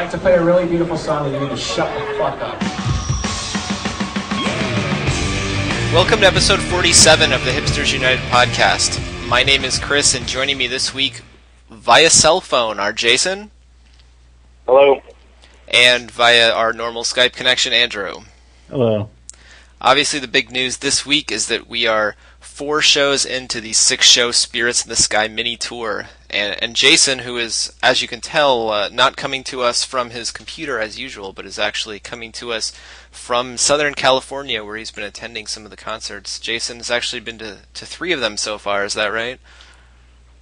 I like to play a really beautiful song and you need to shut the fuck up. Welcome to episode 47 of the Hipsters United podcast. My name is Chris, and joining me this week via cell phone are Jason. Hello. And via our normal Skype connection, Andrew. Hello. Obviously, the big news this week is that we are 4 shows into the 6-show Spirits in the Sky mini tour. And Jason, who is, as you can tell, not coming to us from his computer as usual, but is actually coming to us from Southern California, where he's been attending some of the concerts. Jason has actually been to 3 of them so far, is that right?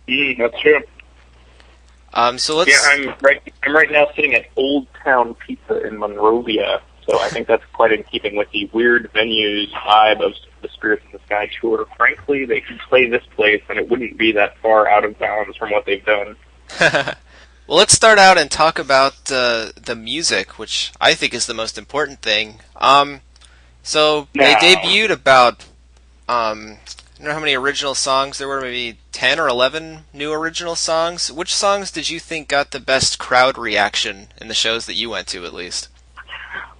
That's true. So let's... Yeah, I'm right now sitting at Old Town Pizza in Monrovia, so I think that's quite in keeping with the weird venues vibe of the Spirits in the Sky tour. Frankly, they could play this place, and it wouldn't be that far out of bounds from what they've done. Well, let's start out and talk about the music, which I think is the most important thing. So they debuted about, I don't know how many original songs there were, maybe 10 or 11 new original songs. Which songs did you think got the best crowd reaction in the shows that you went to, at least?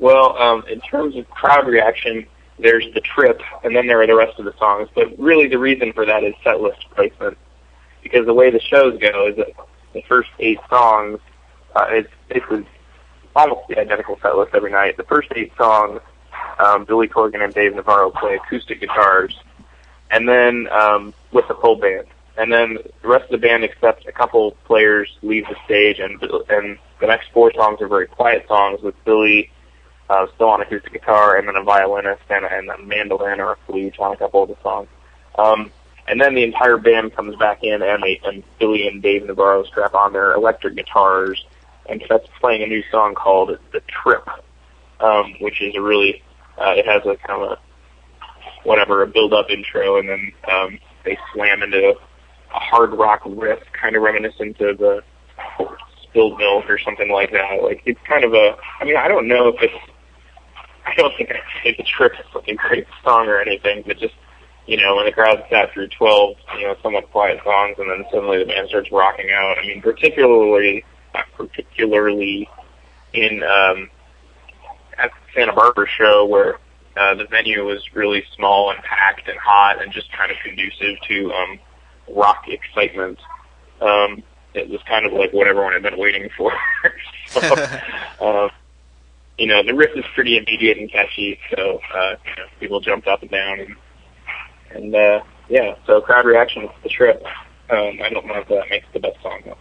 Well, in terms of crowd reaction, there's The Trip, and then there are the rest of the songs. But really the reason for that is set list placement. Because the way the shows go is that the first 8 songs, it's basically almost the identical set list every night. The first 8 songs, Billy Corgan and Dave Navarro play acoustic guitars, and then with the full band. And then the rest of the band, except a couple players, leave the stage, and the next 4 songs are very quiet songs with Billy still on acoustic guitar, and then a violinist and a mandolin or a flute on a couple of the songs. And then the entire band comes back in, and Billy and Dave Navarro strap on their electric guitars, and that's playing a new song called The Trip, which is a really, it has a kind of a build-up intro, and then they slam into a hard rock riff, kind of reminiscent of the Spilled Milk or something like that. Like, it's kind of I don't know if I don't think I'd say The Trip is like a great song or anything, but just, when the crowd sat through 12, somewhat quiet songs, and then suddenly the band starts rocking out. I mean, particularly in at the Santa Barbara show, where the venue was really small and packed and hot and just kind of conducive to rock excitement. It was kind of like what everyone had been waiting for. So, the riff is pretty immediate and catchy, so people jumped up and down, and so crowd reaction to The Trip. I don't know if that makes the best song, though.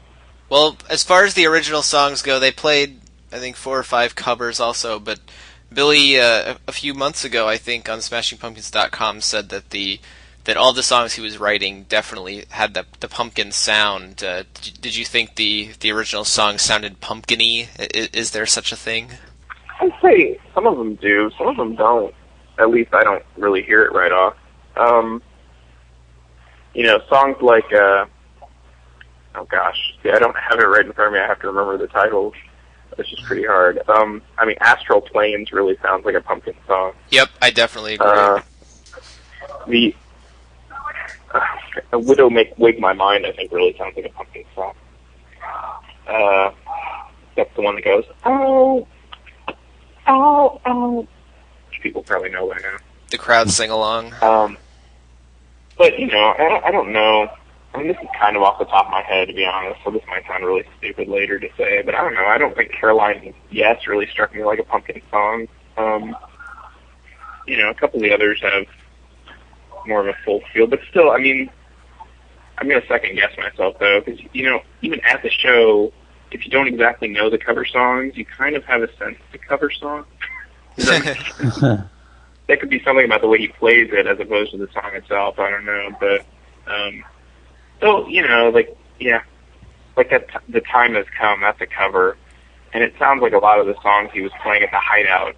Well, as far as the original songs go, they played, I think, 4 or 5 covers also, but Billy, a few months ago, I think, on SmashingPumpkins.com said that all the songs he was writing definitely had the pumpkin sound. Did you think the original song sounded pumpkin-y? Is there such a thing? I'd say some of them do, some of them don't. At least I don't really hear it right off. Songs like, oh gosh, see, I don't have it right in front of me. I have to remember the titles. It's just pretty hard. Astral Planes really sounds like a pumpkin song. Yep, I definitely agree. A Widow Wake My Mind, I think, really sounds like a pumpkin song. That's the one that goes, oh, oh, oh. Which people probably know by now. The crowd sing along. But, I don't know. I mean, this is kind of off the top of my head, to be honest, so this might sound really stupid later to say, but I don't know. I don't think Caroline Yes really struck me like a pumpkin song. A couple of the others have more of a full feel, but still, I'm going to second guess myself, though, because, even at the show, if you don't exactly know the cover songs, you kind of have a sense of the cover song. That could be something about the way he plays it as opposed to the song itself, I don't know, but, The Time Has Come, that's a cover, and it sounds like a lot of the songs he was playing at the Hideout,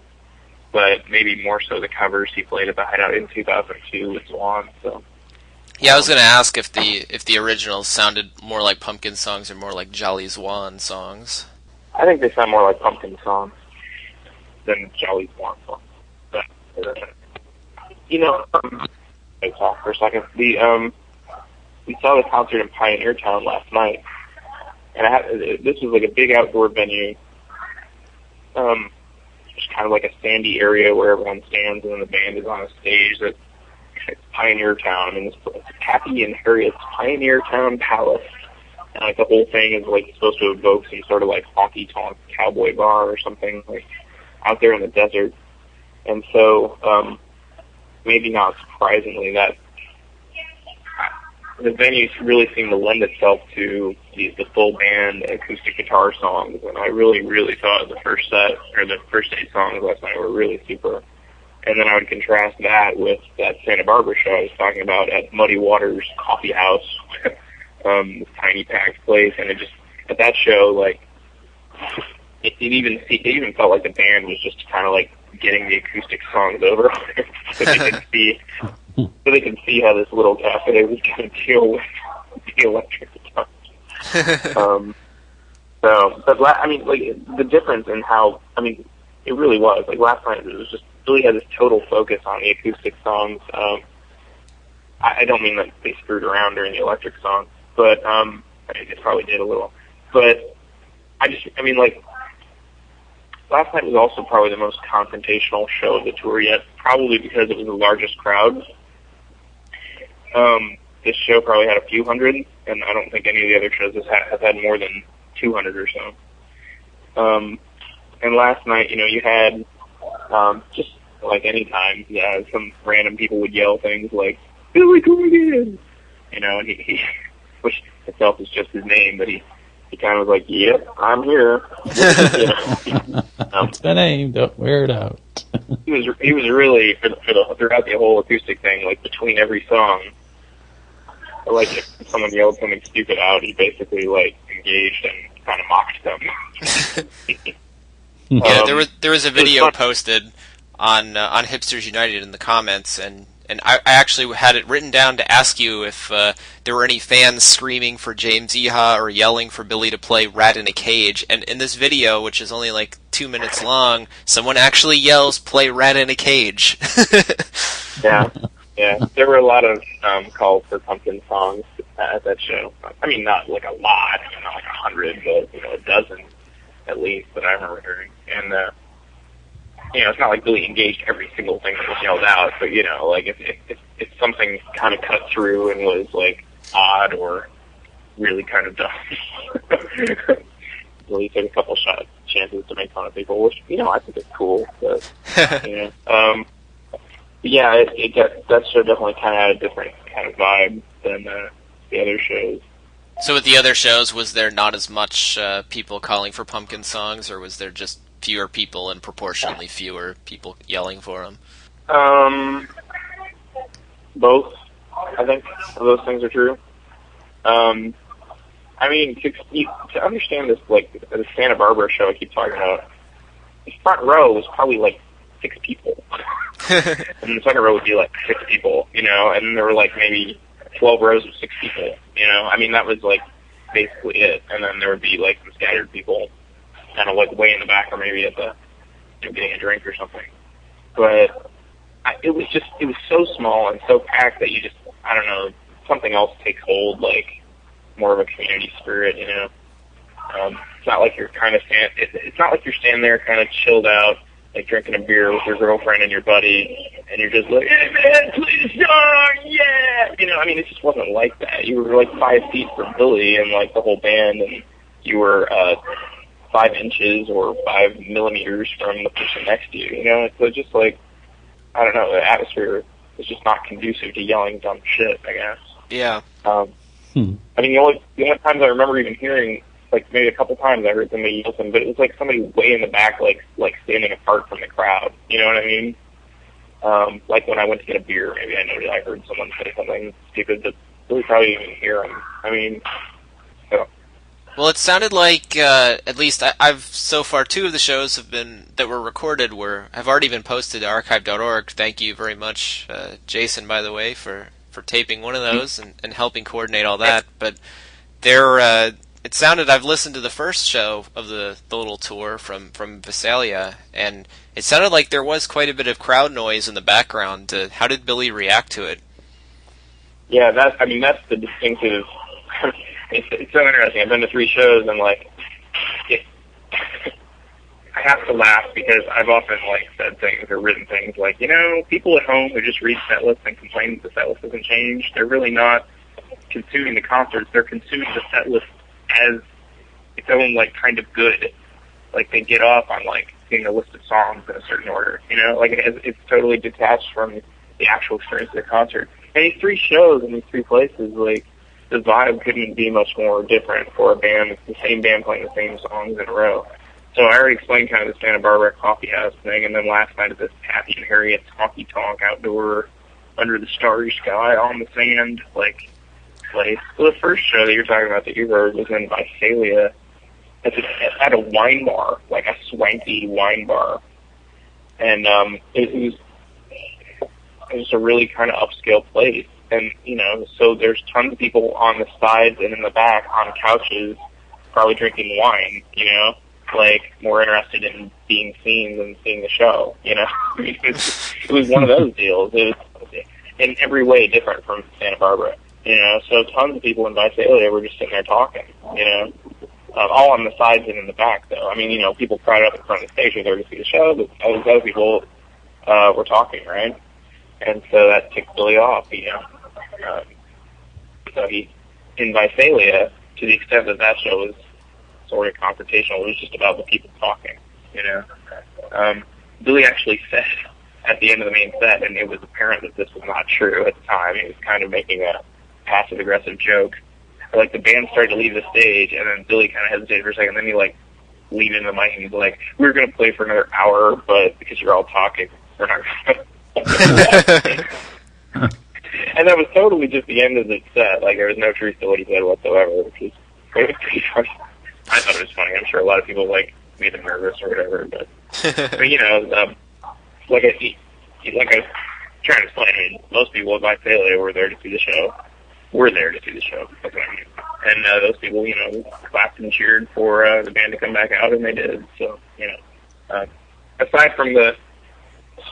but maybe more so the covers he played at the Hideout in 2002 with Swan, so. Yeah, I was going to ask if the originals sounded more like pumpkin songs or more like Jolly Swan songs. I think they sound more like pumpkin songs than Jolly Swan songs. But, I talk for a second. We saw the concert in Pioneer Town last night, and this was like a big outdoor venue, just kind of like a sandy area where everyone stands, and then the band is on a stage that's Pioneer Town, and it's Pappy and Harriet's Pioneer Town Palace. And like the whole thing is like supposed to evoke some sort of like honky tonk cowboy bar or something like out there in the desert. And so, maybe not surprisingly, that the venues really seemed to lend itself to the full band acoustic guitar songs. And I really, really thought the first set, or the first 8 songs last night were really super. And then I would contrast that with that Santa Barbara show I was talking about at Muddy Waters Coffee House, this tiny packed place. And it just, at that show, like, it even felt like the band was just kind of like getting the acoustic songs over so they could see how this little cafe was going to deal with the electric guitar. I mean, like, the difference in how, I mean, it really was, like, last night it was just, really had this total focus on the acoustic songs. I don't mean that they screwed around during the electric songs, but, I mean, they probably did a little, but I mean, like, last night was also probably the most confrontational show of the tour yet, probably because it was the largest crowd. This show probably had a few hundred, and I don't think any of the other shows have had more than 200 or so. And last night, you know, you had, just like any time, yeah, some random people would yell things like, "Billy Corgan!" You know, and he which itself is just his name, but he kind of was like, "Yep, I'm here." It's the name. Don't wear it out. he was really throughout the whole acoustic thing, like between every song. Like if someone yelled something stupid out, he basically like engaged and kind of mocked them. Yeah, there was a video posted on Hipsters United in the comments, and I actually had it written down to ask you if there were any fans screaming for James Iha or yelling for Billy to play Rat in a Cage. And in this video, which is only like 2 minutes long, someone actually yells, "Play Rat in a Cage." Yeah. There were a lot of calls for Pumpkin songs at that show. I mean, not like a lot, not like 100, but you know, a dozen at least that I remember hearing. And you know, it's not like Billy engaged every single thing that was yelled out, but you know, like if something kind of cut through and was like odd or really kind of dumb, Billy took a couple chances to make fun of people, which, you know, I think is cool. But you know, yeah, that show definitely kind of had a different kind of vibe than the other shows. So with the other shows, was there not as much people calling for Pumpkin songs, or was there just fewer people and proportionally fewer people yelling for them? Both. I think those things are true. I mean, to understand this, like, the Santa Barbara show I keep talking about, the front row was probably like 6 people. And the second row would be like 6 people, you know, and there were like maybe 12 rows of 6 people, you know. I mean, that was like basically it. And then there would be like some scattered people kind of like way in the back, or maybe at the, you know, getting a drink or something. But it was so small and so packed that you just, I don't know, something else takes hold, like more of a community spirit, you know. It's not like you're kind of it's not like you're standing there kind of chilled out, like drinking a beer with your girlfriend and your buddy, and you're just like, "Hey man, play the song, yeah!" You know, I mean, it just wasn't like that. You were like 5 feet from Billy and like the whole band, and you were 5 inches or 5 millimeters from the person next to you, you know? So just like, I don't know, the atmosphere is just not conducive to yelling dumb shit, I guess. Yeah. I mean, the only times I remember even hearing, like maybe a couple times I heard somebody yell something, but it was like somebody way in the back, like standing apart from the crowd. You know what I mean? Like when I went to get a beer, maybe I heard someone say something stupid that really probably didn't even hear them. I mean, so. Well, it sounded like, at least I've so far 2 of the shows that were recorded have already been posted to archive.org. Thank you very much, Jason, by the way, for taping one of those and helping coordinate all that. But it sounded, I've listened to the first show of the little tour from Visalia, and it sounded like there was quite a bit of crowd noise in the background. How did Billy react to it? Yeah, that's the distinctive. It's so interesting. I've been to 3 shows, and like, I have to laugh because I've often said things or written things like, people at home who just read set lists and complain that the set list doesn't change, they're really not consuming the concerts. They're consuming the set list as its own kind of good. They get off on seeing a list of songs in a certain order. It's totally detached from the actual experience of the concert. And these 3 shows in these 3 places, the vibe couldn't be much more different for a band. It's the same band playing the same songs in a row. So I already explained kind of the Santa Barbara Coffee House thing, and then last night at this Pappy and Harriet's Honky Tonk outdoor, under the starry sky, on the sand, place. Well, the first show that you're talking about that you heard was in Visalia. At a wine bar, a swanky wine bar. And it was a really kind of upscale place. And, so there's tons of people on the sides and in the back on couches probably drinking wine, more interested in being seen than seeing the show, It was one of those deals. It was in every way different from Santa Barbara, So tons of people in Visalia were just sitting there talking, all on the sides and in the back, though. I mean, people crowded up in front of the stage there to see the show, but all these other people were talking, right? And so that ticked Billy off, So in Visalia, to the extent that show was sort of confrontational, it was just about the people talking, Billy actually said at the end of the main set, and it was apparent that this was not true at the time, he was kind of making a passive-aggressive joke. The band started to leave the stage, and then Billy kind of hesitated for a second, then he, leaned into the mic, and he's like, we're going to play for another hour, but because you're all talking, we're not going to. And that was totally just the end of the set. There was no truth to what he said whatsoever, which was pretty funny. I thought it was funny. I'm sure a lot of people, made him nervous or whatever, but like I was trying to explain, I mean, most people at Visalia were there to see the show. We're there to see the show. That's what I mean. And those people, clapped and cheered for the band to come back out, and they did. So, aside from the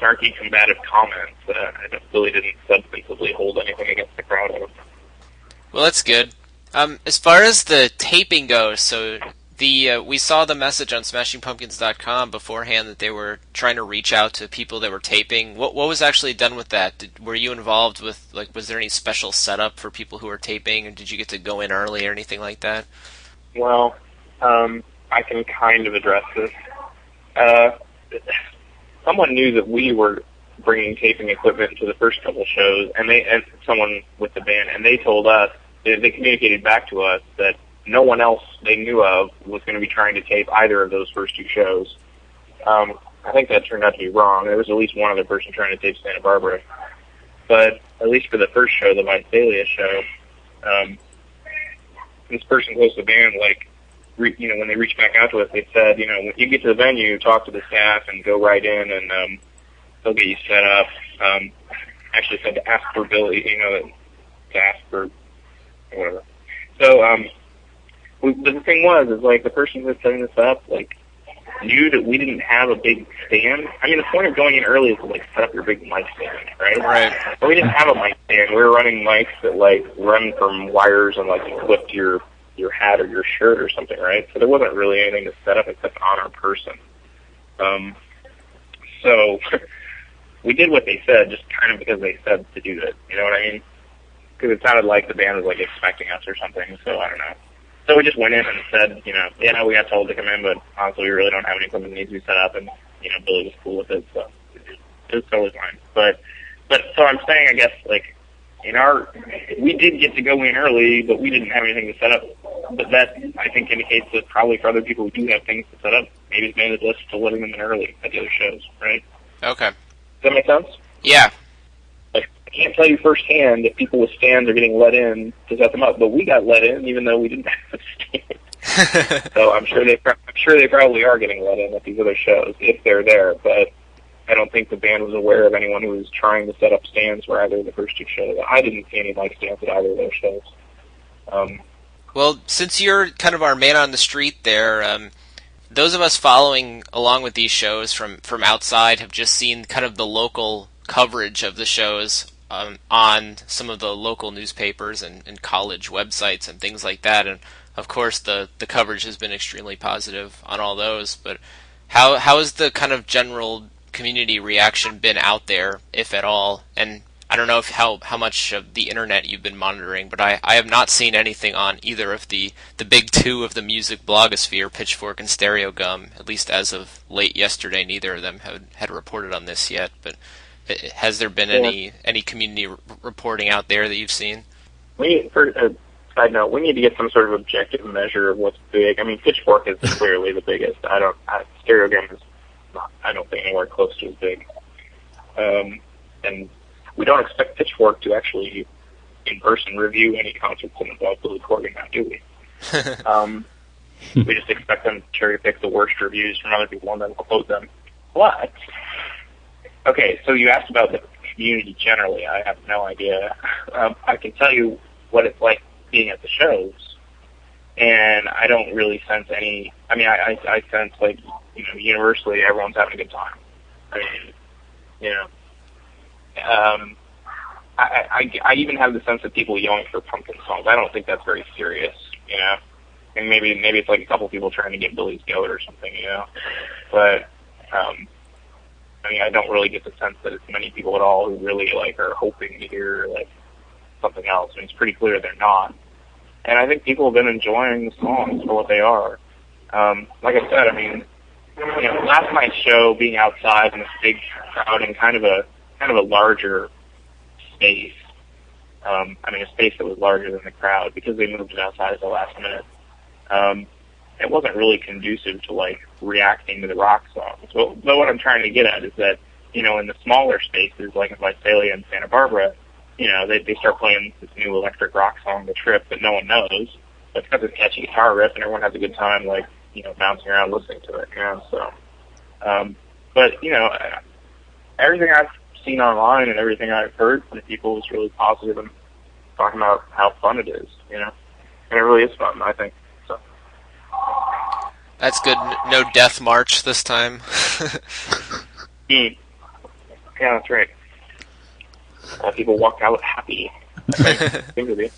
snarky, combative comments, I really didn't substantively hold anything against the crowd. Well, that's good. As far as the taping goes, so we saw the message on SmashingPumpkins.com beforehand that they were trying to reach out to people that were taping. What was actually done with that? Were you involved with, was there any special setup for people who were taping, or did you get to go in early or anything like that? Well, I can kind of address this. Someone knew that we were bringing taping equipment to the first couple shows, and someone with the band, and they told us, they communicated back to us that no one else they knew of was going to be trying to tape either of those first 2 shows. I think that turned out to be wrong. There was at least one other person trying to tape Santa Barbara. But at least for the first show, the Visalia show, this person close to the band, when they reached back out to us, they said, when you get to the venue, talk to the staff and go right in, and they'll get you set up. Actually said to ask for Billy, to ask for whatever. So, but the thing was, the person who was setting this up, knew that we didn't have a big stand. I mean, the point of going in early is to, set up your big mic stand, right? Right. But we didn't have a mic stand. We were running mics that, run from wires and, clip to your hat or your shirt or something, right? So there wasn't really anything to set up except on our person. So we did what they said, just kind of because they said to do it. You know what I mean? Because it sounded like the band was expecting us or something. So I don't know. So we just went in and said, we got told to come in, but honestly, we really don't have any equipment that needs to be set up, and Billy was cool with it, so it was totally fine. But so I'm saying, I guess, we did get to go in early, but we didn't have anything to set up. But that, I think, indicates that probably for other people who do have things to set up, maybe it's made the list to letting them in early at the other shows, right? Okay. Does that make sense? Yeah. I can't tell you firsthand if people with stands are getting let in to set them up, but we got let in even though we didn't have a stand. So I'm sure they probably are getting let in at these other shows if they're there, but I don't think the band was aware of anyone who was trying to set up stands for either of the first 2 shows. I didn't see any mic stands at either of those shows. Well, since you're kind of our man on the street there, those of us following along with these shows from outside have just seen kind of the local coverage of the shows on some of the local newspapers and college websites and things like that. And, of course, the coverage has been extremely positive on all those. But How has the kind of general community reaction been out there, if at all? And I don't know if how much of the internet you've been monitoring, but I have not seen anything on either of the big two of the music blogosphere, Pitchfork and Stereo Gum, at least as of late yesterday. Neither of them had reported on this yet, but has there been any community reporting out there that you've seen? For a side note, we need to get some sort of objective measure of what's big. I mean, Pitchfork is clearly the biggest. Stereo Gum is not, I don't think, anywhere close to as big. And we don't expect Pitchfork to actually in-person review any concerts in the Billy Corgan now, do we? We just expect them to cherry-pick the worst reviews from other people and then quote them. What? Okay, so you asked about the community generally. I have no idea. I can tell you what it's like being at the shows, and I don't really sense any. I mean, I sense, like, universally everyone's having a good time. I mean, I even have the sense of people yelling for Pumpkin songs. I don't think that's very serious, and maybe it's like a couple people trying to get Billy's goat or something, but I mean, I don't really get the sense that it's many people at all who really are hoping to hear something else. I mean, it's pretty clear they're not. And I think people have been enjoying the songs for what they are. Like I said, I mean, last night's show being outside in this big crowd in kind of a larger space. I mean, a space that was larger than the crowd because they moved it outside at the last minute. It wasn't really conducive to reacting to the rock songs. But what I'm trying to get at is that, in the smaller spaces like in Visalia and Santa Barbara, they start playing this new electric rock song, The Trip, that no one knows. But it's got this catchy guitar riff and everyone has a good time, bouncing around listening to it, so. But, everything I've seen online and everything I've heard from people is really positive and talking about how fun it is, And it really is fun, I think. So. That's good. No death march this time. Yeah, that's right. People walk out happy. I mean, the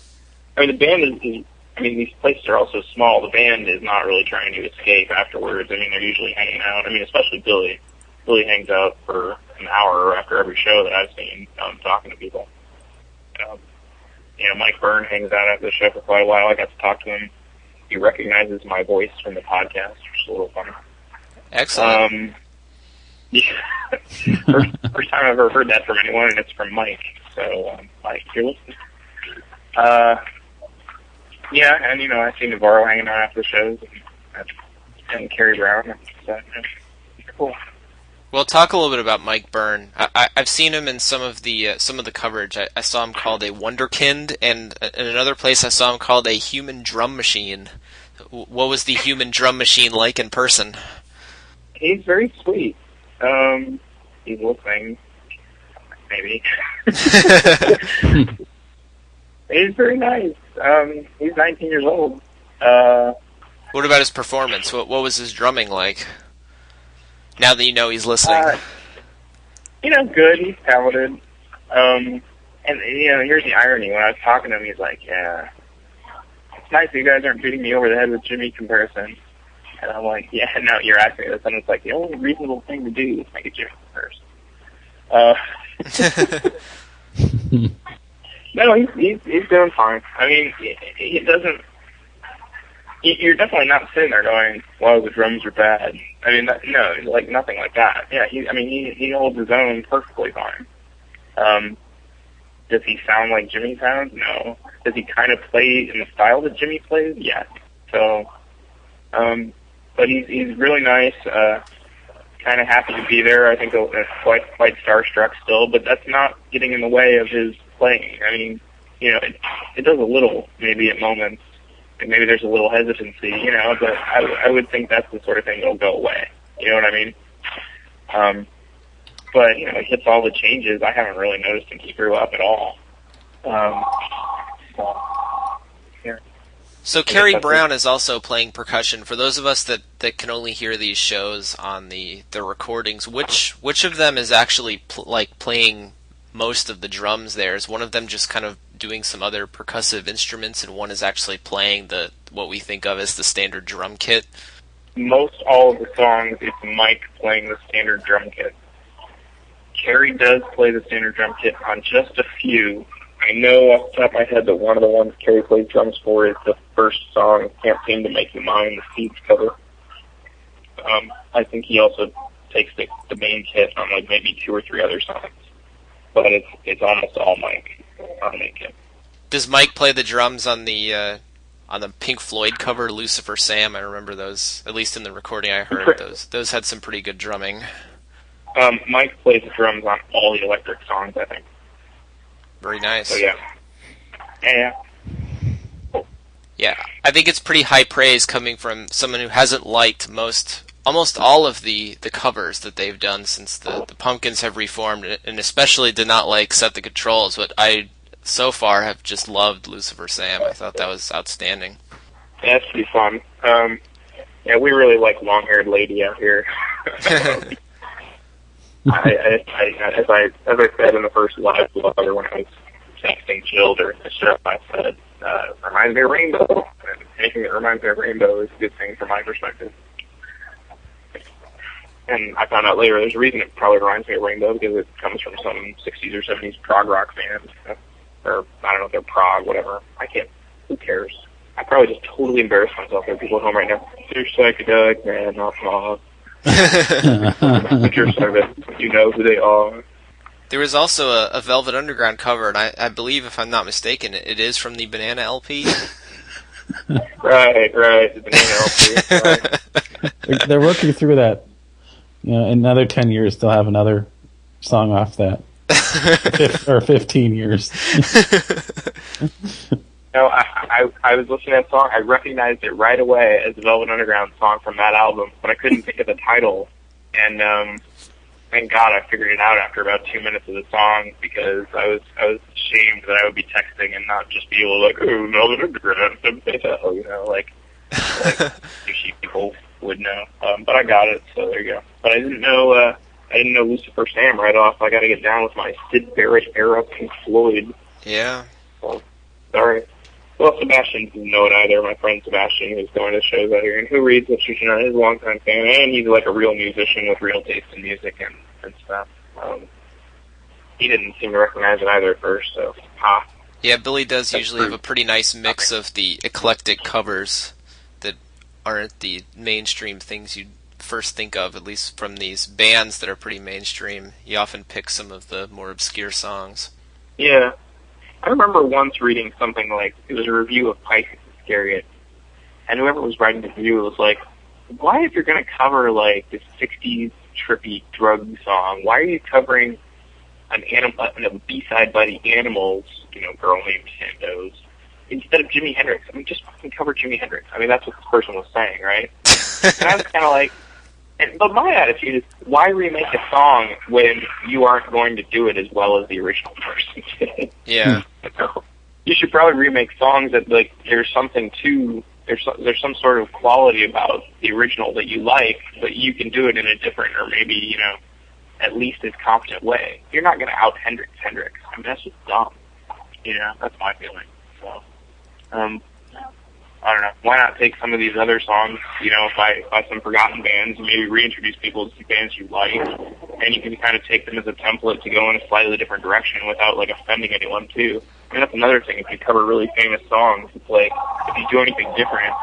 band is. I mean, these places are also small. The band is not really trying to escape afterwards. I mean, they're usually hanging out. I mean, especially Billy. Billy hangs out for an hour after every show that I've seen, talking to people. Mike Byrne hangs out after the show for quite a while. I got to talk to him. He recognizes my voice from the podcast, which is a little fun. Excellent. Yeah. First time I've ever heard that from anyone, and it's from Mike. So, Mike, you're listening. Yeah, and I see Navarro hanging out after the shows, and Kerry Brown. So, cool. Well, talk a little bit about Mike Byrne. I've seen him in some of the coverage. I saw him called a wonderkind, and in another place I saw him called a human drum machine. What was the human drum machine like in person? He's very sweet. He's listening, maybe. He's very nice. He's 19 years old. What about his performance? What was his drumming like? Now that he's listening. Good. He's talented. And here's the irony. When I was talking to him, he's like, yeah, it's nice that you guys aren't beating me over the head with Jimmy comparison. And I'm like, yeah, no, you're asking me this. And it's like, the only reasonable thing to do is make a Jimmy comparison. No, he's doing fine. I mean, he doesn't. You're definitely not sitting there going, "Well, the drums are bad." I mean, no, nothing like that. Yeah, he holds his own perfectly fine. Does he sound like Jimmy sounds? No. Does he kind of play in the style that Jimmy plays? Yes. So, but he's really nice. Kind of happy to be there. I think quite starstruck still, but that's not getting in the way of his playing. I mean, it does a little maybe at moments. And maybe there's a little hesitancy, but I would think that's the sort of thing that'll go away. You know what I mean? But, he hits all the changes. I haven't really noticed him screw up at all. Yeah. So Kerry Brown is also playing percussion. For those of us that can only hear these shows on the recordings, which of them is actually playing most of the drums there? Is one of them just kind of doing some other percussive instruments, and one is actually playing what we think of as the standard drum kit? most all of the songs, it's Mike playing the standard drum kit. Carrie does play the standard drum kit on just a few. I know off the top of my head that one of the ones Carrie plays drums for is the first song, Can't Seem to Make You Mine, the Seeds cover. I think he also takes the main kit on like maybe 2 or 3 other songs. But it's almost all Mike on the main kit. Does Mike play the drums on the Pink Floyd cover, Lucifer Sam? I remember those, at least in the recording I heard. Those had some pretty good drumming. Mike plays the drums on all the Electric songs, I think. Very nice. So yeah. Yeah. Yeah, I think it's pretty high praise coming from someone who hasn't liked almost all of the covers that they've done since the Pumpkins have reformed, and especially did not like Set the Controls, but I so far have just loved Lucifer Sam. I thought that was outstanding. Yeah, that's pretty fun. Yeah, we really like long-haired lady out here. As I said in the first live blogger when I was texting Jill during the show, I said, reminds me of Rainbow. And anything that reminds me of Rainbow is a good thing from my perspective. And I found out later there's a reason it probably reminds me of Rainbow, because it comes from some 60s or 70s prog rock band. Or, I don't know if they're prog, whatever. Who cares? I probably just totally embarrassed myself for people at home right now. They're psychedelic, man, not prog. At your service, you know who they are. There was also a Velvet Underground cover, and I believe, if I'm not mistaken, it is from the Banana LP. Right, the Banana LP. Right. They're working through that. You know, in another 10 years, they'll have another song off that. Or 15 years. No, I was listening to that song. I recognized it right away as the Velvet Underground song from that album, but I couldn't think of the title. And thank God I figured it out after about 2 minutes of the song, because I was ashamed that I would be texting and not just be able to like, oh, Velvet Underground, you know, like douchey people would know. But I got it, so there you go. But I didn't know Lucifer Sam right off. I got to get down with my Sid Barrett era Pink Floyd. Yeah. So, sorry. Well, Sebastian didn't know it either. My friend Sebastian, who's going to shows out here, and who reads Literature Tonight, is a longtime fan, and he's like a real musician with real taste in music and stuff. He didn't seem to recognize it either at first, so Yeah, Billy does usually have a pretty nice mix of the eclectic covers that aren't the mainstream things you'd first think of, at least from these bands that are pretty mainstream. He often picks some of the more obscure songs. Yeah. I remember once reading something like, it was a review of Pike Iscariot, and whoever was writing the review was like, why, if you're going to cover like this 60s trippy drug song, why are you covering a B-side by the Animals, you know, Girl Named Sandoz, instead of Jimi Hendrix? I mean, just fucking cover Jimi Hendrix. I mean, that's what this person was saying, right? And I was kind of like, but my attitude is, why remake a song when you aren't going to do it as well as the original person did? Yeah. You should probably remake songs that, like, there's some sort of quality about the original that you like, but you can do it in a different, or maybe, you know, at least as competent way. You're not going to out Hendrix. I mean, that's just dumb. You know, that's my feeling. So, I don't know. Why not take some of these other songs, you know, by some forgotten bands, and maybe reintroduce people to bands you like, and you can kind of take them as a template to go in a slightly different direction without, like, offending anyone, too. I mean, that's another thing. If you cover really famous songs, it's like, if you do anything different,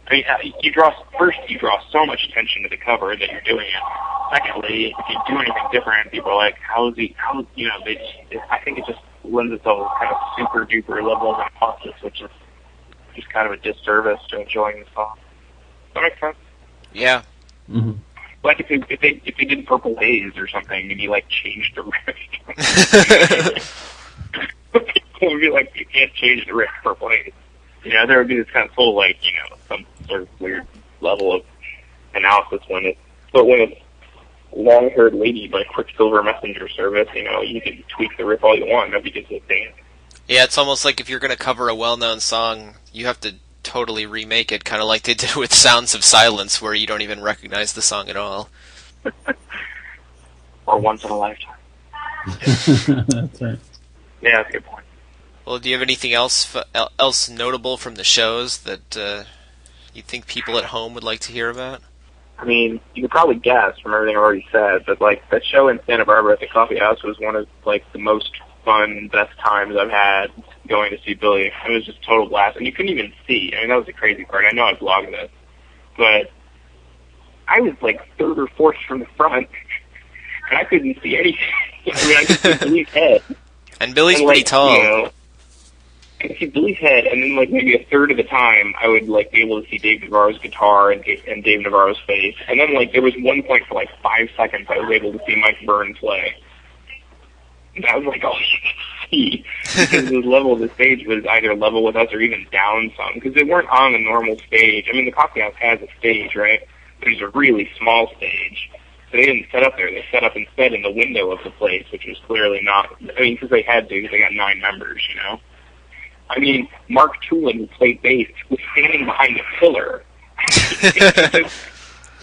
I mean, you draw so much attention to the cover that you're doing it. Secondly, if you do anything different, people are like, you know, I think it just lends itself to kind of super duper level of analysis, which is just kind of a disservice to enjoying the song. Does that make sense? Yeah. Mm-hmm. Like if they did Purple Haze or something, maybe like changed the riff. People would be like, you can't change the riff to Purple Haze. You know, there would be this kind of full, like, you know, some sort of weird level of analysis when it's Long-Haired Lady by Quicksilver Messenger Service, you know, you can tweak the riff all you want, nobody gives a damn. Yeah, it's almost like if you're going to cover a well-known song, you have to totally remake it, kind of like they did with Sounds of Silence, where you don't even recognize the song at all. Or Once in a Lifetime. That's right. Yeah, that's a good point. Well, do you have anything else notable from the shows that you think people at home would like to hear about? I mean, you could probably guess from everything I've already said, but like that show in Santa Barbara at the coffee house was one of like the most fun, best times I've had going to see Billy. It was just total blast, and you couldn't even see. I mean, that was the crazy part. I know I blogged this, but I was like third or fourth from the front, and I couldn't see anything. I mean, I could see Billy's head. And Billy's and, pretty tall. You know, I could see Billy's head, and then like maybe a third of the time, I would like be able to see Dave Navarro's guitar and Dave Navarro's face. And then like there was one point for like 5 seconds I was able to see Mike Byrne play. And that was like all you could see, because the level of the stage was either level with us or even down some, because they weren't on a normal stage. I mean, the coffee house has a stage, right? There's a really small stage. So they didn't set up there. They set up instead in the window of the place, which was clearly not, I mean, because they had to, because they got 9 members, you know? I mean, Mark Tulin, who played bass, was standing behind a pillar.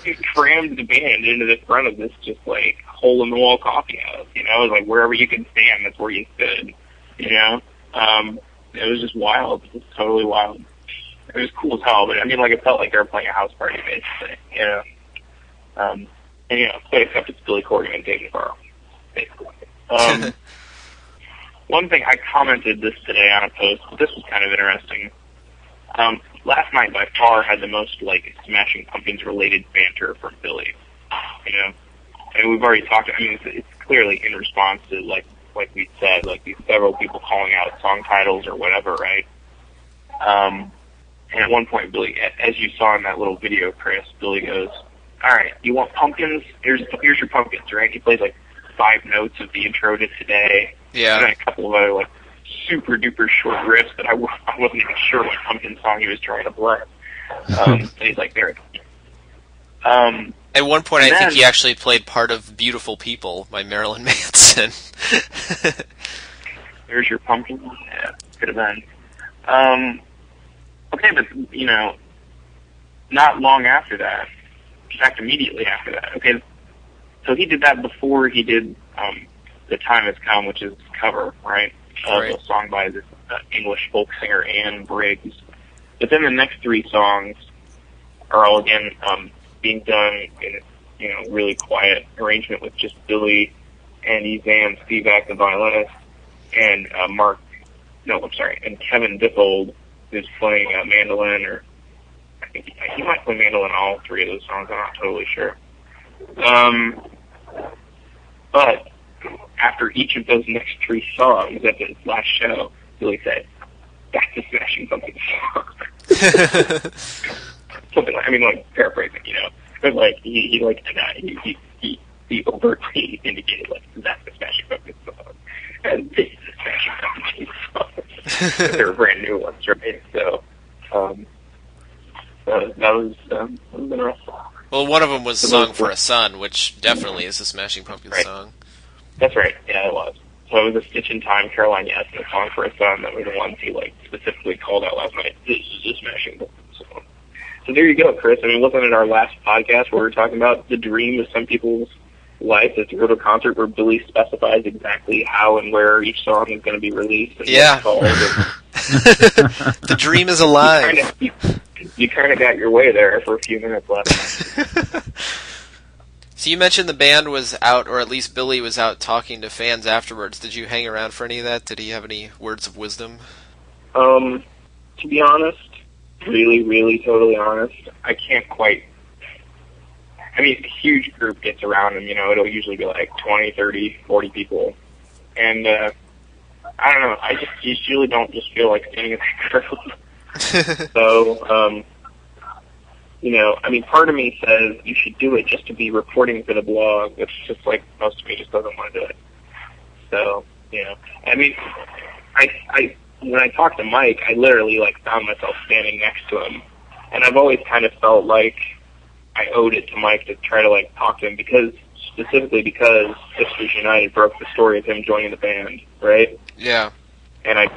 He crammed the band into the front of this just, like, hole-in-the-wall coffee house, you know? It was like, wherever you could stand, that's where you stood, you know? It was just wild. It was totally wild. It was cool as hell, but, I mean, like, it felt like they were playing a house party, basically, you know? And, you know, except it's Billy Corgan and Dave Navarro, basically. One thing, I commented this today on a post, but this was kind of interesting. Last night, by far, had the most, like, Smashing Pumpkins-related banter from Billy, you know? And we've already talked, I mean, it's clearly in response to, like we said, like, these several people calling out song titles or whatever, right? And at one point, Billy, as you saw in that little video, Chris, Billy goes, all right, you want pumpkins? Here's your pumpkins, right? He plays, like, 5 notes of the intro to Today. Yeah. And then a couple of other, like, super duper short riffs that I wasn't even sure what pumpkin song he was trying to play. And he's like, there it is. At one point, I think he actually played part of Beautiful People by Marilyn Manson. There's your pumpkin? Yeah, could have been. Okay, but, you know, not long after that, in fact, immediately after that, okay, so he did that before he did The Time Has Come, which is a cover, right? Right. A song by this English folk singer, Anne Briggs. But then the next 3 songs are all, again, being done in, you know, really quiet arrangement with just Billy, Andy Zan, Spivak, the violinist, and and Kevin Dippold, who's playing mandolin, or I think he might play mandolin on all 3 of those songs, I'm not totally sure. But after each of those next 3 songs at the last show, Billy said, that's a Smashing Pumpkins song. Something like, I mean, like, paraphrasing, you know, but like, he like, he overtly indicated, like, that's a Smashing Pumpkins song, and this is a Smashing Pumpkins song. They were brand new ones, right? So, that was interesting. Well, one of them was Song for a Son, which definitely is a Smashing Pumpkins song. That's right, yeah, it was. So it was a Stitch in Time, Caroline Yes, and a Song for a Son that were the ones he, like, specifically called out last night. This is a Smashing Pumpkins song. So there you go, Chris. I mean, wasn't it our last podcast where we were talking about the dream of some people's life is to go to a concert where Billy specifies exactly how and where each song is going to be released? And yeah. The dream is alive. You kind of got your way there for a few minutes left. So you mentioned the band was out, or at least Billy was out talking to fans afterwards. Did you hang around for any of that? Did he have any words of wisdom? To be honest, really, really totally honest, I can't quite. I mean, a huge group gets around him, you know, it'll usually be like 20, 30, 40 people. And, I don't know, I just usually don't just feel like standing in that group. So, you know, I mean, part of me says you should do it just to be reporting for the blog. It's just like most of me just doesn't want to do it. So, you know, I mean, I when I talked to Mike, I literally, like, found myself standing next to him. And I've always kind of felt like I owed it to Mike to try to, like, talk to him specifically because Hipsters United broke the story of him joining the band, right? Yeah. And I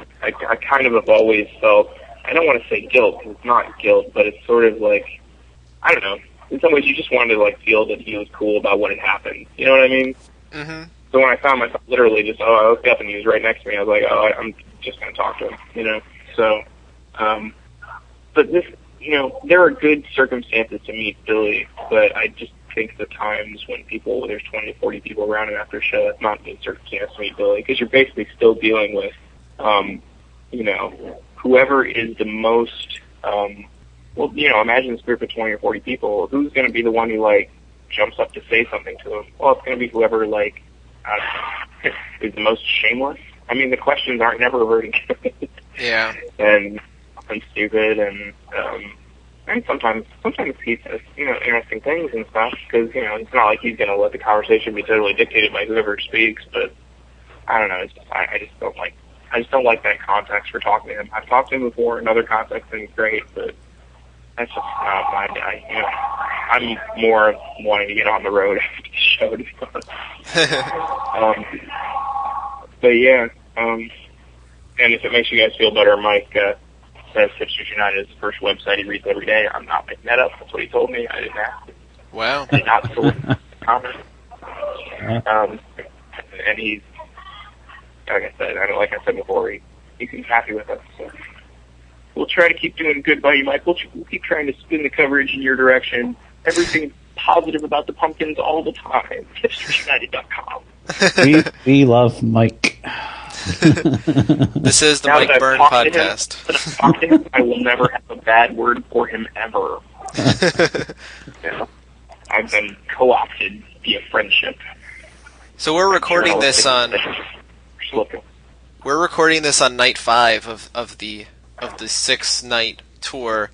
kind of have always felt, I don't want to say guilt, because it's not guilt, but it's sort of like, I don't know. In some ways, you just wanted to, like, feel that he was cool about what had happened. You know what I mean? Mm-hmm. So when I found myself literally just, I looked up and he was right next to me, I was like, I'm just going to talk to him, you know? So, but this, there are good circumstances to meet Billy, but I just think the times when there's 20 to 40 people around him after a show, that's not a good circumstance to meet Billy, because you're basically still dealing with, whoever is the most, imagine this group of 20 or 40 people, who's going to be the one who, jumps up to say something to him? Well, it's going to be whoever, is the most shameless. I mean, the questions aren't never very good. Yeah. and stupid, and sometimes he says, interesting things and stuff, because, it's not like he's going to let the conversation be totally dictated by whoever speaks, but I don't know, it's just, I just don't like that context for talking to him. I've talked to him before in other contexts, and he's great, but that's just not my guy. I'm more of wanting to get on the road after the show, to be honest. But yeah, and if it makes you guys feel better, Mike says Hipsters United is the first website he reads every day. I'm not making that up. That's what he told me. I didn't ask. Wow. I did not comment. And he's, like I said before, he's happy with us. So we'll try to keep doing good by you, Mike. We'll keep trying to spin the coverage in your direction. Everything positive about the Pumpkins all the time. HipstersUnited.com. We love Mike. This is the Mike Byrne podcast. I will never have a bad word for him ever. I've been co-opted via friendship. So we're recording this on. We're recording this on night 5 of the 6-night tour.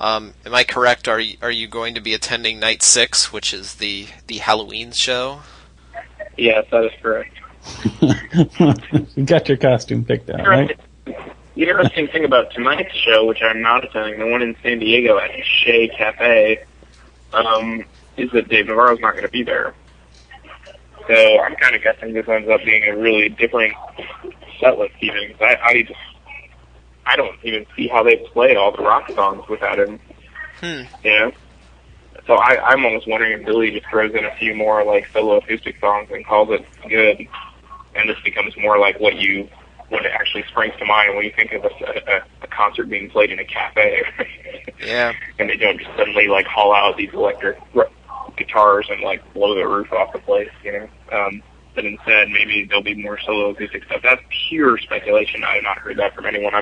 Am I correct? Are you going to be attending night 6, which is the Halloween show? Yes, that is correct. You got your costume picked out, right? The interesting thing about tonight's show, which I'm not attending, the one in San Diego at Shea Cafe, is that Dave Navarro's not going to be there. So I'm kind of guessing this ends up being a really different set list even. I don't even see how they play all the rock songs without him. So I'm almost wondering if Billy just throws in a few more solo acoustic songs and calls it good, and this becomes more like what actually springs to mind when you think of a concert being played in a cafe. Yeah. And they don't just suddenly haul out these electric guitars and blow the roof off the place, But instead, maybe there'll be more solo acoustic stuff. That's pure speculation. I have not heard that from anyone.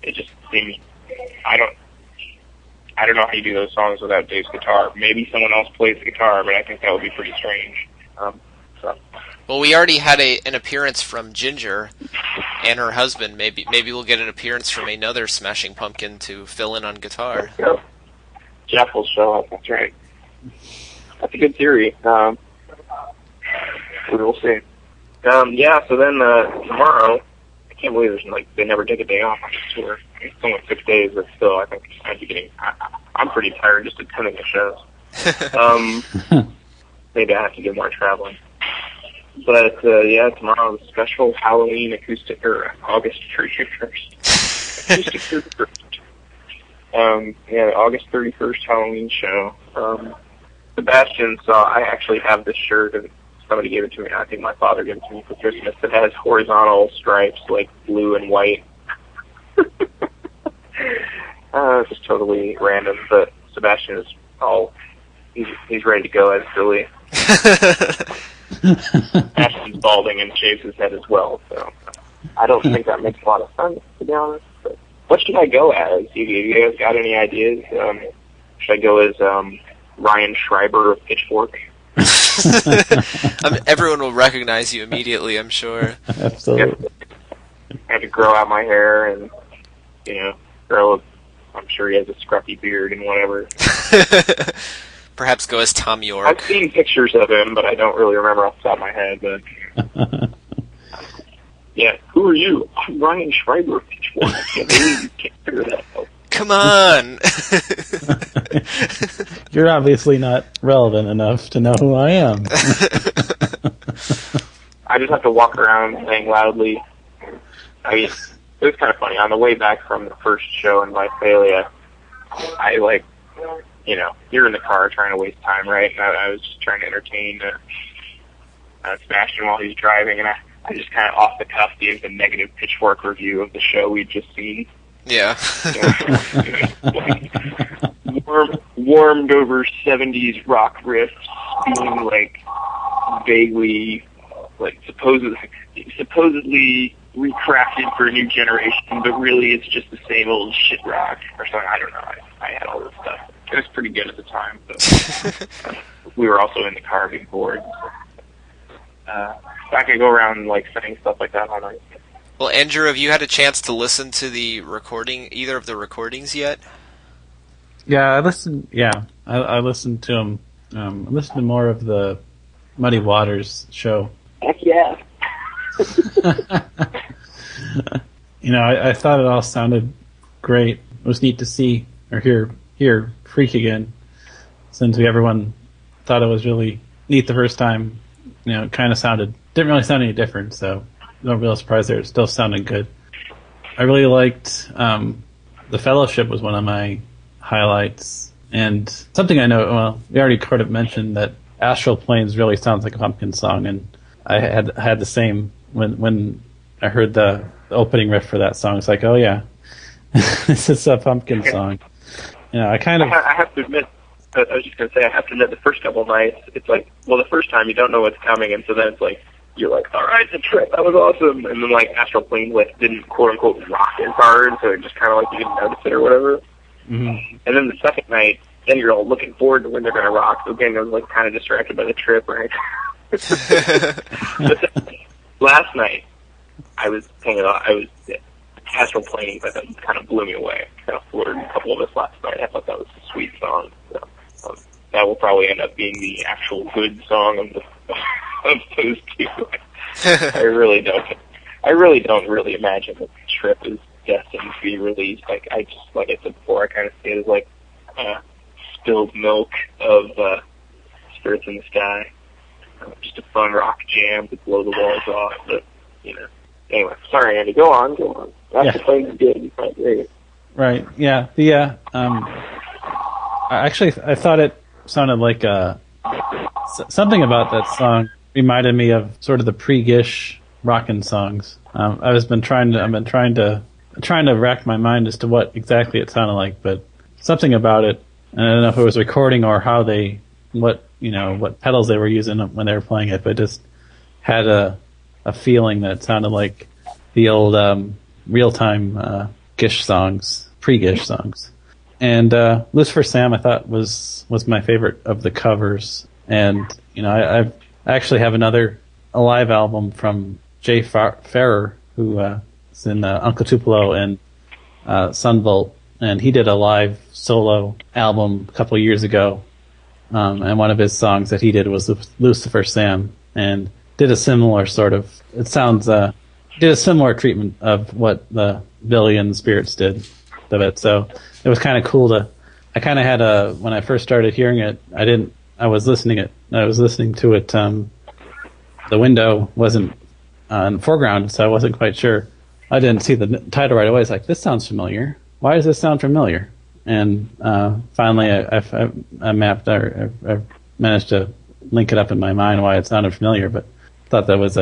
It just seems, I don't know how you do those songs without Dave's guitar. Maybe someone else plays the guitar, but I think that would be pretty strange. Well, we already had an appearance from Ginger and her husband. Maybe we'll get an appearance from another Smashing Pumpkin to fill in on guitar. Yep. Jeff will show up. That's right. That's a good theory. We will see. So then tomorrow, I can't believe they never take a day off on this tour. It's only 6 days, but still, I think I'd be getting. I'm pretty tired just attending the shows. Maybe I have to do more traveling. But tomorrow is special Halloween acoustic, or August 31st. Acoustic 31st. August 31st Halloween show. Sebastian I actually have this shirt, and somebody gave it to me. I think my father gave it to me for Christmas. It has horizontal stripes, blue and white. Just totally random, but Sebastian is he's ready to go as Billy. Sebastian's balding and shaves his head as well, so I don't think that makes a lot of sense, to be honest. But what should I go as? You guys got any ideas? Should I go as Ryan Schreiber of Pitchfork? Everyone will recognize you immediately, I'm sure. Absolutely. I have to grow out my hair and, I'm sure he has a scruffy beard and whatever. Perhaps go as Tom York. I've seen pictures of him, but I don't really remember off the top of my head. But who are you? I'm Ryan Schreiber of Pitchfork. I can't believe you can't figure that out. Come on! You're obviously not relevant enough to know who I am. I just have to walk around saying loudly. I mean, it was kind of funny. On the way back from the first show in Visalia, you're in the car trying to waste time, right? And I was just trying to entertain Sebastian while he's driving, and I just kind of off the cuff gave the negative Pitchfork review of the show we'd just seen. Yeah. Warmed over 70s rock riffs being like vaguely like supposedly recrafted for a new generation, but really it's just the same old shit rock or something. I don't know. I had all this stuff. It was pretty good at the time. But we were also in the car being bored. I could go around like saying stuff like that all night. Well, Andrew, have you had a chance to listen to either of the recordings yet? Yeah, I listened. Yeah, I listened to them. I listened to more of the Muddy Waters show. Heck yeah! I thought it all sounded great. It was neat to see or hear Freak again, since everyone thought it was really neat the first time. It kind of didn't really sound any different, so no real surprise there. It still sounded good. I really liked The Fellowship was one of my highlights, and something I know. Well, we already kind of mentioned that Astral Planes really sounds like a Pumpkin song, and I had the same when I heard the opening riff for that song. It's like, oh yeah, this is a Pumpkin song. I have to admit. I was just gonna say, I have to admit, the first couple of nights, it's like, well, the first time you don't know what's coming, and so then it's like, you're like, all right, it's a trip, that was awesome, and then like Astral Plane didn't quote unquote rock as hard, so it just kind of like you didn't notice it or whatever. Mm-hmm. And then the second night, then you're all looking forward to when they're gonna rock. So again, I was like kind of distracted by the trip, right? Last night, I was Astral Plane, but that kind of blew me away. Kind of floored a couple of us last night. I thought that was a sweet song. So, that will probably end up being the actual good song of those two. I really don't really imagine that the trip is destined to be released. Like I said before, I kind of see it as like spilled milk of Spirits in the Sky. Just a fun rock jam to blow the walls off. But anyway, sorry, Andy. Go on. That's the thing you did. You can't hear it. Right. Yeah. I thought it sounded like something about that song reminded me of sort of the pre-Gish rockin' songs. I've been trying to rack my mind as to what exactly it sounded like, but something about it. And I don't know if it was recording or what pedals they were using when they were playing it, but it just had a feeling that it sounded like the old real-time Gish songs, pre-Gish songs. And Lucifer Sam I thought was my favorite of the covers. And I actually have a live album from Jay Farrer, who is in Uncle Tupelo and Sunvolt, and he did a live solo album a couple of years ago. And one of his songs that he did was Lucifer Sam, and did a similar sort of, did a similar treatment of what the Billy and the Spirits did of it. So it was kind of cool I kind of had when I first started hearing it, I was listening to it, the window wasn't in the foreground, so I wasn't quite sure. I didn't see the title right away. It's like, this sounds familiar. Why does this sound familiar? And finally I managed to link it up in my mind why it sounded familiar, but I thought that was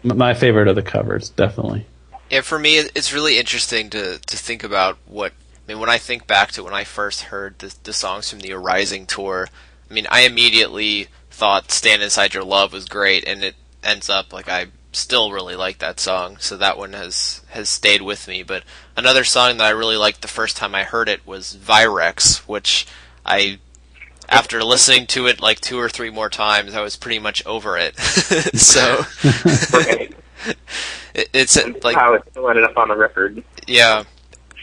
my favorite of the covers, definitely. Yeah, for me, it's really interesting to think about when I think back to when I first heard the songs from the Arising tour, I immediately thought Stand Inside Your Love was great, and it ends up like I still really like that song, so that one has stayed with me. But another song that I really liked the first time I heard it was Virex, which after listening to it like 2 or 3 more times, I was pretty much over it. So it's like how it ended up on the record. Yeah,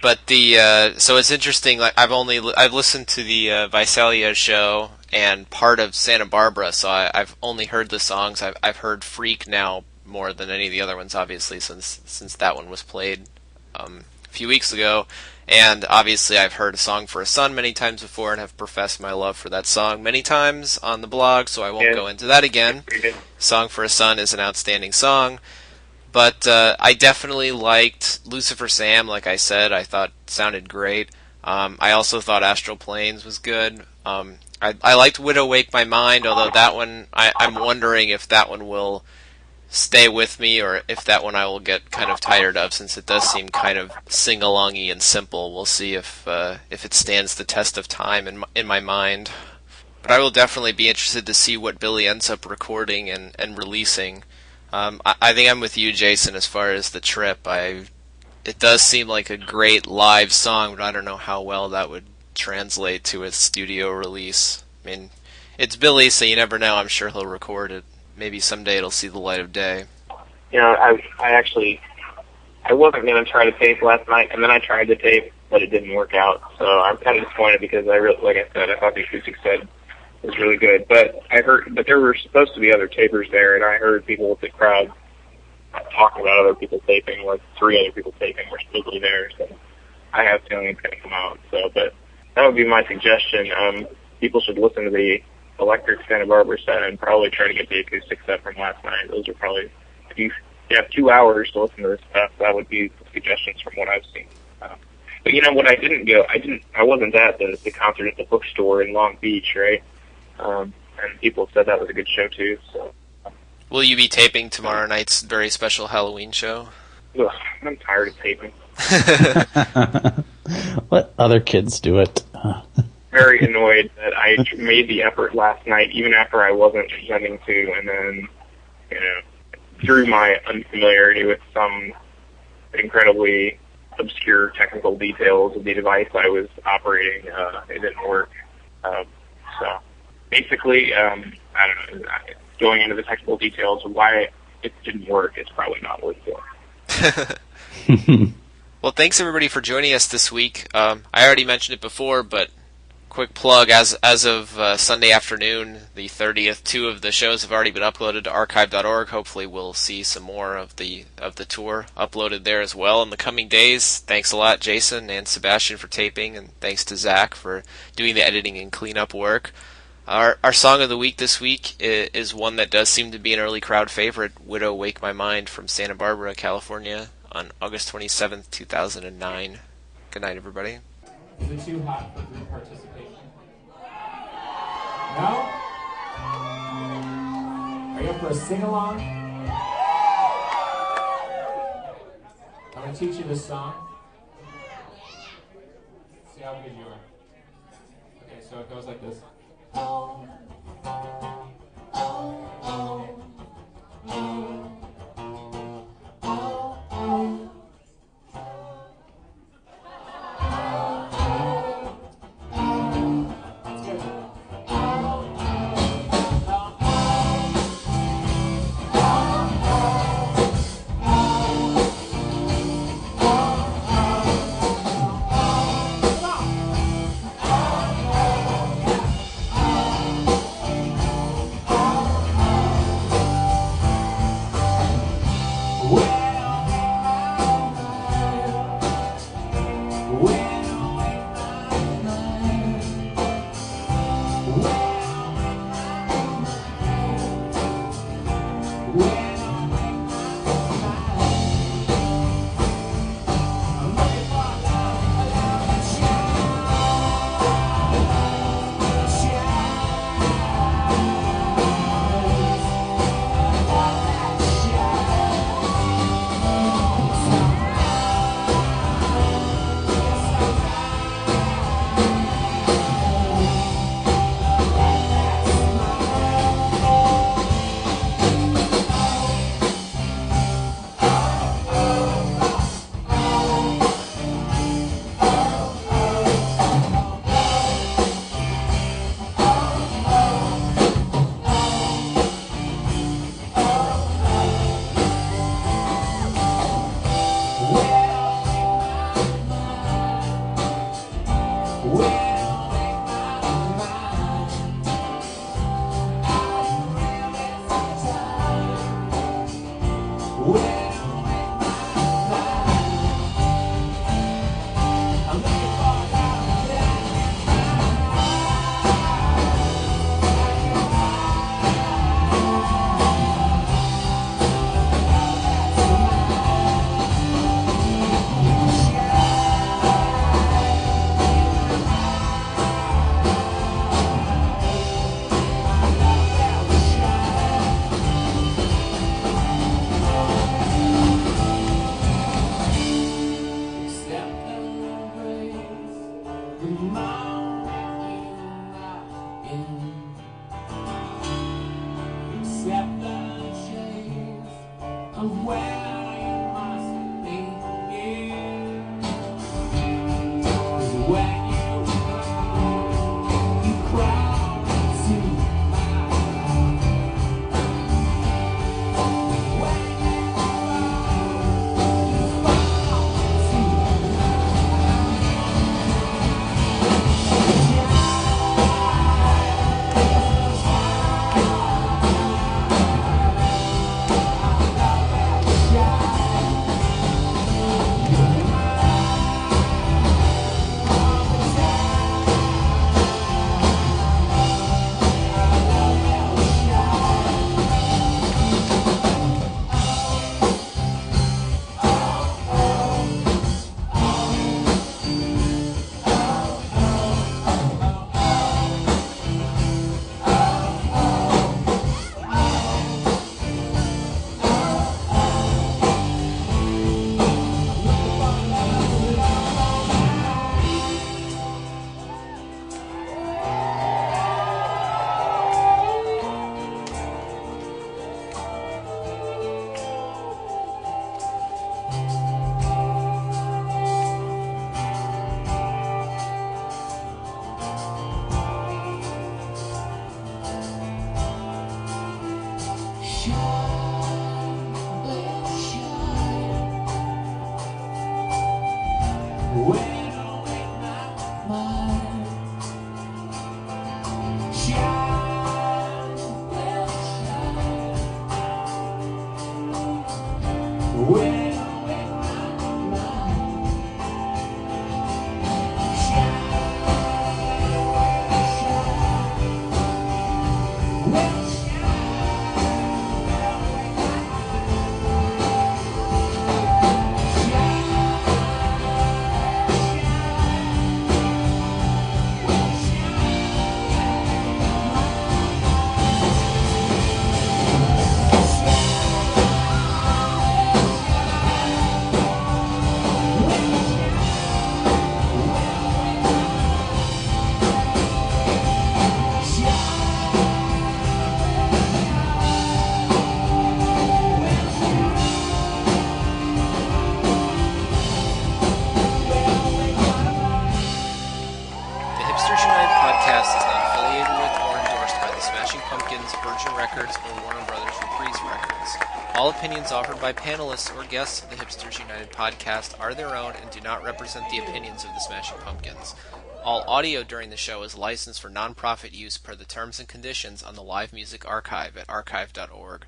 but so it's interesting. Like I've listened to the Visalia show and part of Santa Barbara, so I've only heard the songs. I've heard Freak now more than any of the other ones, obviously, since that one was played a few weeks ago. And obviously I've heard A Song for a Son many times before and have professed my love for that song many times on the blog, so I won't go into that again. Song for a Son is an outstanding song. But I definitely liked Lucifer Sam, like I said. I thought it sounded great. I also thought Astral Planes was good. I liked Widow Wake My Mind, although that one, I'm wondering if that one will stay with me, or if that one I will get kind of tired of, since it does seem kind of sing-alongy and simple. We'll see if it stands the test of time in my mind. But I will definitely be interested to see what Billy ends up recording and releasing. I think I'm with you, Jason, as far as the trip. It does seem like a great live song, but I don't know how well that would translate to a studio release. I mean, it's Billy, so you never know. I'm sure he'll record it. Maybe someday it'll see the light of day. You know, I wasn't going to try to tape last night, and then I tried to tape, but it didn't work out. So I'm kind of disappointed because like I said, I thought the acoustic set was really good. But there were supposed to be other tapers there, and I heard people with the crowd talking about other people taping, like 3 other people taping were supposedly there. So I have a feeling it's going to come out. So, but that would be my suggestion. People should listen to the electric Santa Barbara set and probably try to get the acoustic set from last night. Those are probably, if you have 2 hours to listen to this stuff, that would be suggestions from what I've seen. But you know what, I wasn't at the concert at the bookstore in Long Beach, right? And people said that was a good show too, so. Will you be taping tomorrow night's very special Halloween show? Ugh, I'm tired of taping. Let other kids do it. Very annoyed that I made the effort last night, even after I wasn't intending to, and then, you know, through my unfamiliarity with some incredibly obscure technical details of the device I was operating, it didn't work. So, basically, I don't know, going into the technical details of why it didn't work is probably not worth it. Well, thanks everybody for joining us this week. I already mentioned it before, but quick plug, as of Sunday afternoon, the 30th, 2 of the shows have already been uploaded to archive.org. Hopefully we'll see some more of the tour uploaded there as well in the coming days. Thanks a lot, Jason and Sebastian, for taping, and thanks to Zach for doing the editing and cleanup work. Our song of the week this week is one that does seem to be an early crowd favorite, Widow Wake My Mind, from Santa Barbara, California, on August 27th, 2009. Good night, everybody. Is it too hot for group participation? No? Are you up for a sing-along? I'm going to teach you this song. See how good you are. Okay, so it goes like this. All opinions offered by panelists or guests of the Hipsters United podcast are their own and do not represent the opinions of the Smashing Pumpkins. All audio during the show is licensed for non-profit use per the terms and conditions on the Live Music Archive at archive.org.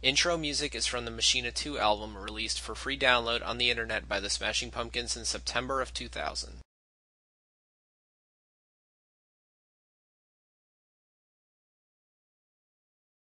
Intro music is from the Machina 2 album released for free download on the internet by the Smashing Pumpkins in September of 2000.